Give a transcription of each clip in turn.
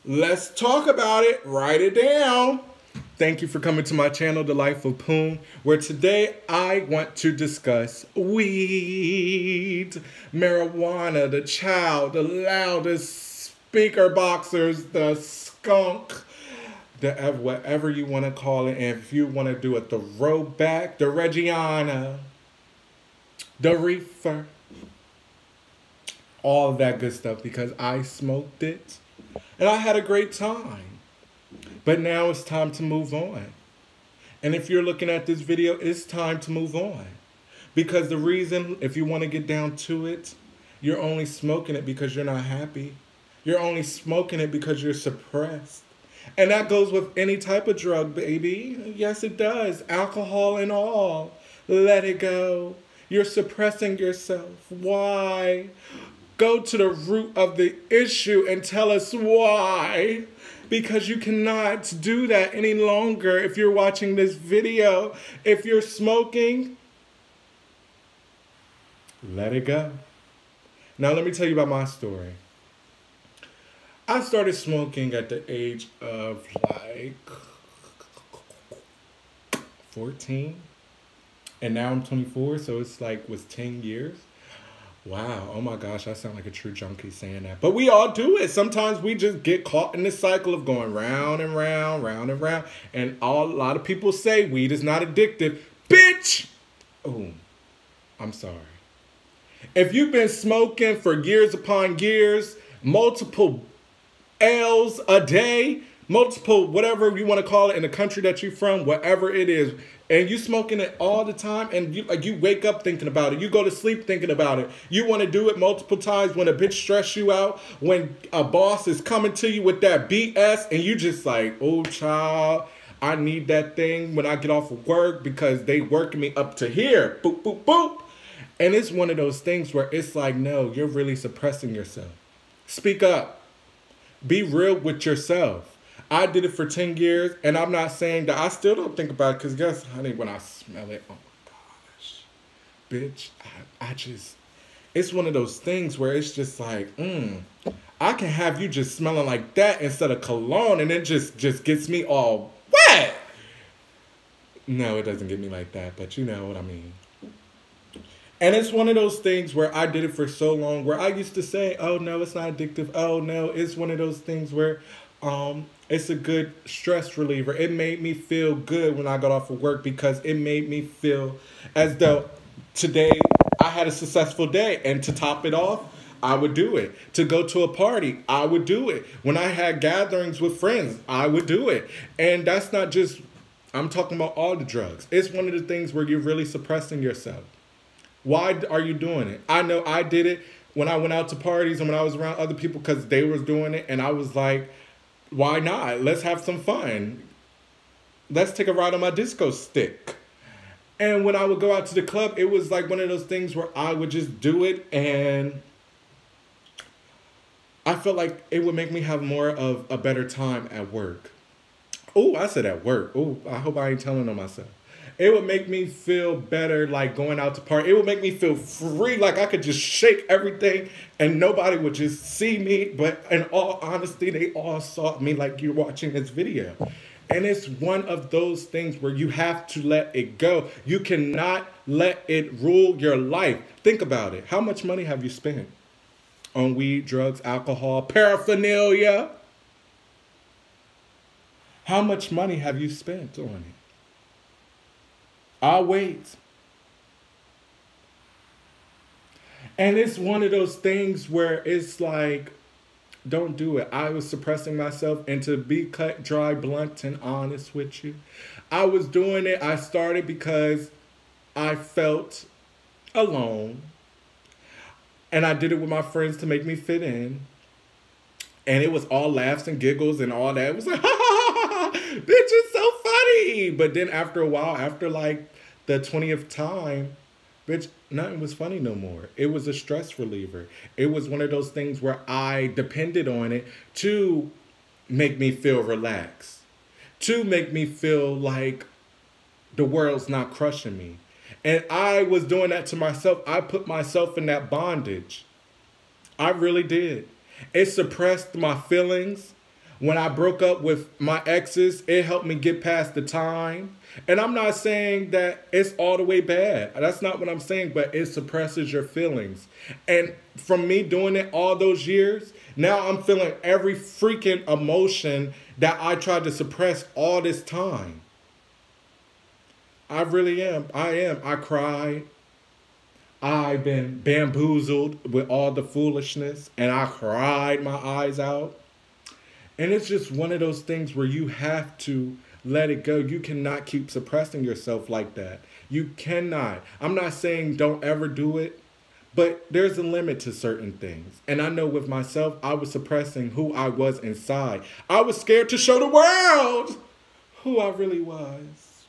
Let's talk about it. Write it down. Thank you for coming to my channel, The Life of Poon, where today I want to discuss weed, marijuana, the child, the loudest speaker boxers, the skunk, the whatever you want to call it. And if you want to do it, the throwback, the Reggiana, the reefer, all of that good stuff, because I smoked it and I had a great time. But now it's time to move on. And if you're looking at this video, it's time to move on. Because the reason, if you want to get down to it, you're only smoking it because you're not happy. You're only smoking it because you're suppressed. And that goes with any type of drug, baby. Yes, it does. Alcohol and all. Let it go. You're suppressing yourself. Why? Go to the root of the issue and tell us why. Because you cannot do that any longer if you're watching this video. If you're smoking, let it go. Now let me tell you about my story. I started smoking at the age of like 14. And now I'm 24, so it's like was 10 years. Wow, oh my gosh, I sound like a true junkie saying that. But we all do it. Sometimes we just get caught in this cycle of going round and round, round and round. And a lot of people say weed is not addictive. Bitch! Oh, I'm sorry. If you've been smoking for years upon years, multiple L's a day, multiple whatever you want to call it in the country that you're from, whatever it is, and you smoking it all the time, and you wake up thinking about it, you go to sleep thinking about it, you want to do it multiple times when a bitch stress you out, when a boss is coming to you with that BS, and you just like, oh child, I need that thing when I get off of work because they working me up to here, boop, boop, boop. And it's one of those things where it's like, no, you're really suppressing yourself. Speak up. Be real with yourself. I did it for 10 years, and I'm not saying that I still don't think about it, because guess, honey, when I smell it, oh my gosh, bitch, I just, it's one of those things where it's just like, I can have you just smelling like that instead of cologne, and it just gets me all wet. No, it doesn't get me like that, but you know what I mean. And it's one of those things where I did it for so long, where I used to say, oh no, it's not addictive. Oh no, it's one of those things where, it's a good stress reliever. It made me feel good when I got off of work because it made me feel as though today I had a successful day. And to top it off, I would do it. To go to a party, I would do it. When I had gatherings with friends, I would do it. And that's not just, I'm talking about all the drugs. It's one of the things where you're really suppressing yourself. Why are you doing it? I know I did it when I went out to parties and when I was around other people because they was doing it. And I was like, why not? Let's have some fun. Let's take a ride on my disco stick. And when I would go out to the club, it was like one of those things where I would just do it, and I felt like it would make me have more of a better time at work. Oh, I said at work. Oh, I hope I ain't telling on myself. It would make me feel better, like going out to party. It would make me feel free, like I could just shake everything and nobody would just see me. But in all honesty, they all saw me like you're watching this video. And it's one of those things where you have to let it go. You cannot let it rule your life. Think about it. How much money have you spent on weed, drugs, alcohol, paraphernalia? How much money have you spent on it? I'll wait. And it's one of those things where it's like, don't do it. I was suppressing myself, and to be cut dry, blunt, and honest with you, I was doing it. I started because I felt alone. And I did it with my friends to make me fit in. And it was all laughs and giggles and all that. It was like, ha ha ha ha, bitch, it's so funny. But then after a while, after like the 20th time, bitch, nothing was funny no more. It was a stress reliever. It was one of those things where I depended on it to make me feel relaxed, to make me feel like the world's not crushing me. And I was doing that to myself. I put myself in that bondage. I really did. It suppressed my feelings, When I broke up with my exes, it helped me get past the time. And I'm not saying that it's all the way bad. That's not what I'm saying, but it suppresses your feelings. And from me doing it all those years, now I'm feeling every freaking emotion that I tried to suppress all this time. I really am. I am. I cried. I've been bamboozled with all the foolishness, and I cried my eyes out. And it's just one of those things where you have to let it go. You cannot keep suppressing yourself like that. You cannot. I'm not saying don't ever do it, but there's a limit to certain things. And I know with myself, I was suppressing who I was inside. I was scared to show the world who I really was.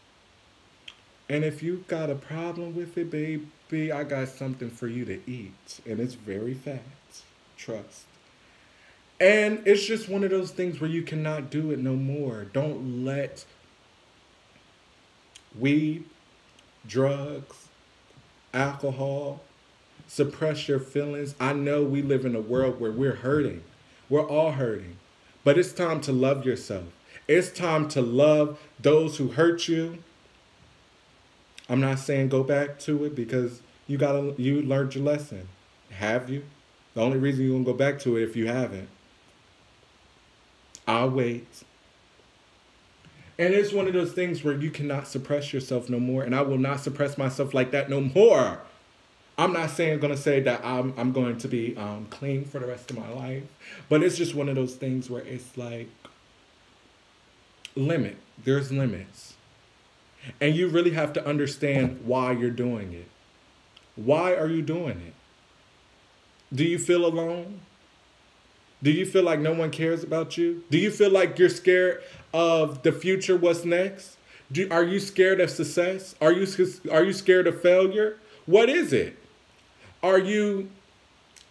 And if you've got a problem with it, baby, I got something for you to eat. And it's very fat. Trust. And it's just one of those things where you cannot do it no more. Don't let weed, drugs, alcohol suppress your feelings. I know we live in a world where we're hurting. We're all hurting. But it's time to love yourself. It's time to love those who hurt you. I'm not saying go back to it because you learned your lesson. Have you? The only reason you're going to go back to it if you haven't. I'll wait. And it's one of those things where you cannot suppress yourself no more. And I will not suppress myself like that no more. I'm not saying going to say that I'm going to be clean for the rest of my life. But it's just one of those things where it's like limit. There's limits. And you really have to understand why you're doing it. Why are you doing it? Do you feel alone? Do you feel like no one cares about you? Do you feel like you're scared of the future, what's next? Are you scared of success? Are you scared of failure? What is it? Are you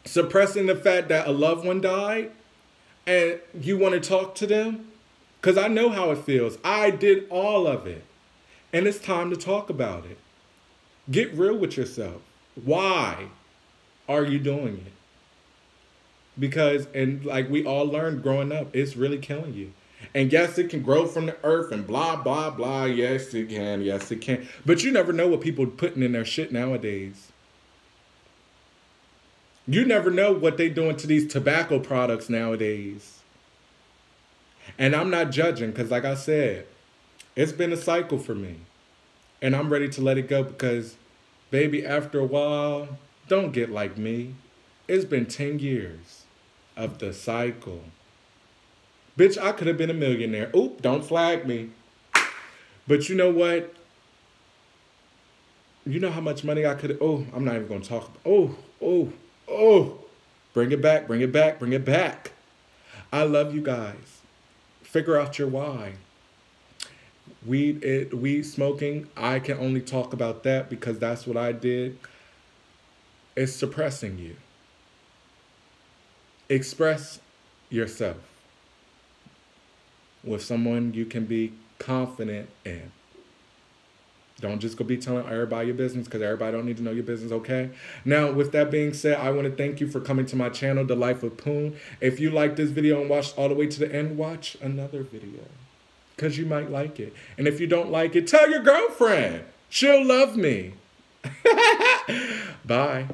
suppressing the fact that a loved one died and you want to talk to them? Because I know how it feels. I did all of it. And it's time to talk about it. Get real with yourself. Why are you doing it? Because, and like we all learned growing up, it's really killing you. And yes, it can grow from the earth and blah, blah, blah. Yes, it can. Yes, it can. But you never know what people are putting in their shit nowadays. You never know what they're doing to these tobacco products nowadays. And I'm not judging because like I said, it's been a cycle for me. And I'm ready to let it go because, baby, after a while, don't get like me. It's been 10 years of the cycle. Bitch, I could have been a millionaire. Oop, don't flag me. But you know what? You know how much money I could have... Oh, I'm not even going to talk about... Oh. Bring it back, bring it back, bring it back. I love you guys. Figure out your why. Weed smoking, I can only talk about that because that's what I did. It's suppressing you. Express yourself with someone you can be confident in. Don't just go be telling everybody your business because everybody don't need to know your business, okay? Now, with that being said, I want to thank you for coming to my channel, The Life of Poon. If you like this video and watched all the way to the end, watch another video. Because you might like it. And if you don't like it, tell your girlfriend. She'll love me. Bye.